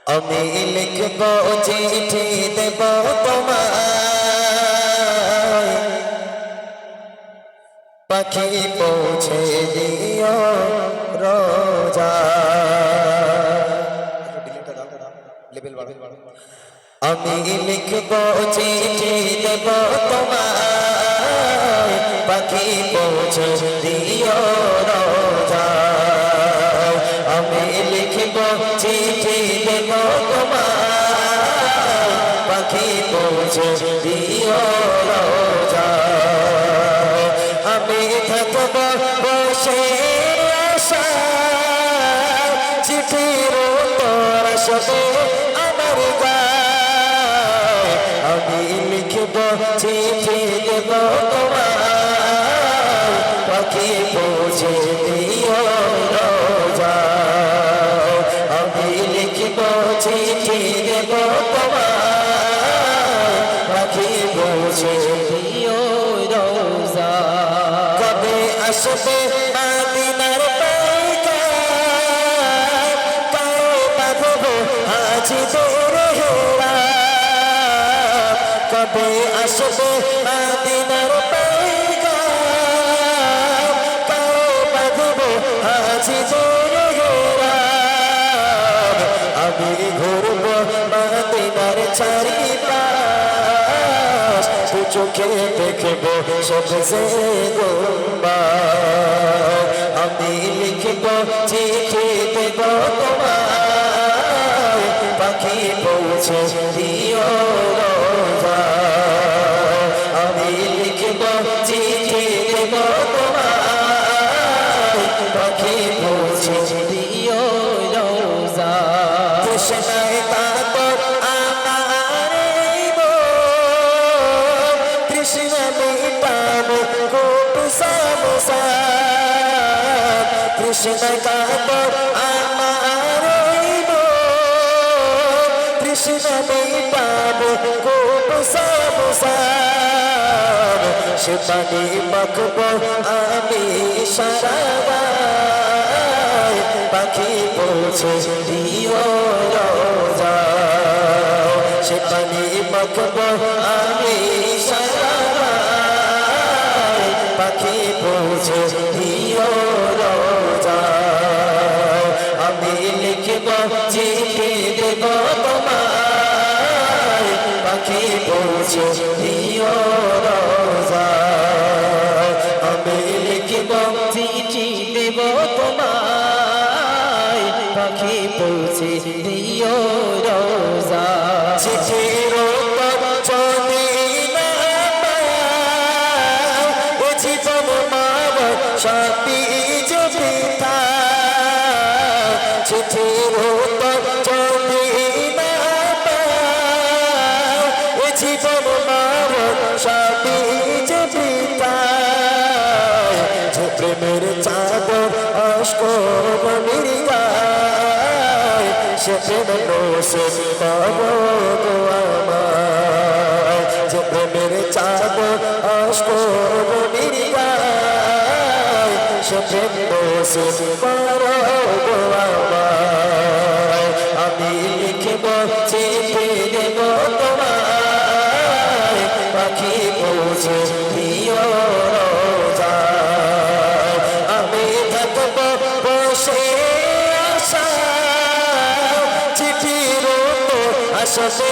আমি লিখব চিঠি দেব তোমায়, পাখি পৌঁছে দিও রোজা। আমি লিখব চিঠি দেব তোমায়, পাখি পৌঁছে দিও রোজা। আমি লিখব চিঠি দেব তোমায়, পাখি পৌঁছে দিও রোজা। আমি থাকব বসে আশায়, চিঠির উত্তর আসবে আমার গায়ে। আমি লিখব চিঠি দেব তোমায়, পাখি পৌঁছে দিও রোজা। আমি লিখব চিঠি দেব তোমায়, পাখি পৌঁছে দিও রোজা। কবে আসবে মদিনার পাইকার, পায়ে বাঁধবো হাজিদের হেরাম। কবে আসবে মদিনার পাইকার, পায়ে বাঁধবো হাজিদের হেরাম। আমি ঘুরবো মদিনার চারিপাশ, দু চোখে দেখবো সবচেয়ে গুম্বাদ। আমি লিখব চিঠি দেব তোমায়, পাখি পৌঁছে দিও রোজা। আমি লিখব চিঠি দেব তোমায়, পাখি পৌঁছে দিও রোজা। তৃষ্ণায় কাতর আমার এই মন, তৃষ্ণা মিটাবো কোটু সামসাম। তৃষ্ণায় কাতর আমার এই মন, তৃষ্ণা মিটাবো কোটু সামসাম। সে পানি মাখবো আমি সারা গায়, পাখি পৌঁছে দিও রোজা। সে পানি মাখবো আমি সারা গায়, পাখি পৌঁছে দিও রোজা। আমি লিখব চিঠি দেব তোমায়, পাখি পৌঁছে দিও রোজা। আমি লিখব চিঠি দেব তোমায়, পাখি পৌঁছে দিও রোজা। চিঠির উত্তর যদি না পাই, এ জীবন মার সবই যে বৃথা। চিঠির উত্তর যদি না পাই, এ জীবন মার সবই যে বৃথা। যে প্রেমের চাদর অস্করণীর গায়, সে প্রেম নোসে পাবো গো আমায়। যে প্রেমের চাদর অস্করণীর গায়, সে প্রেম নোসে পাবো গো আমায়। আমি লিখব চিঠি দেব তোমায়, পাখি পৌঁছে দিও রোজা। আমি থাকব বসে আশায়, চিঠির উত্তর আসবে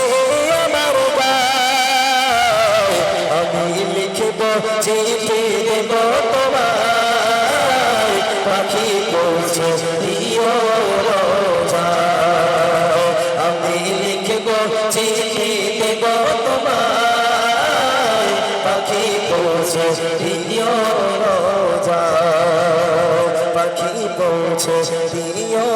আমার গায়ে। আমি লিখব চিঠি দেব তোমায়, পাখি পৌঁছে দিও রোজা। আমি লিখব চিঠি দেব তোমায়, পাখি পৌঁছে দিও রোজা। পাখি পৌঁছে দিও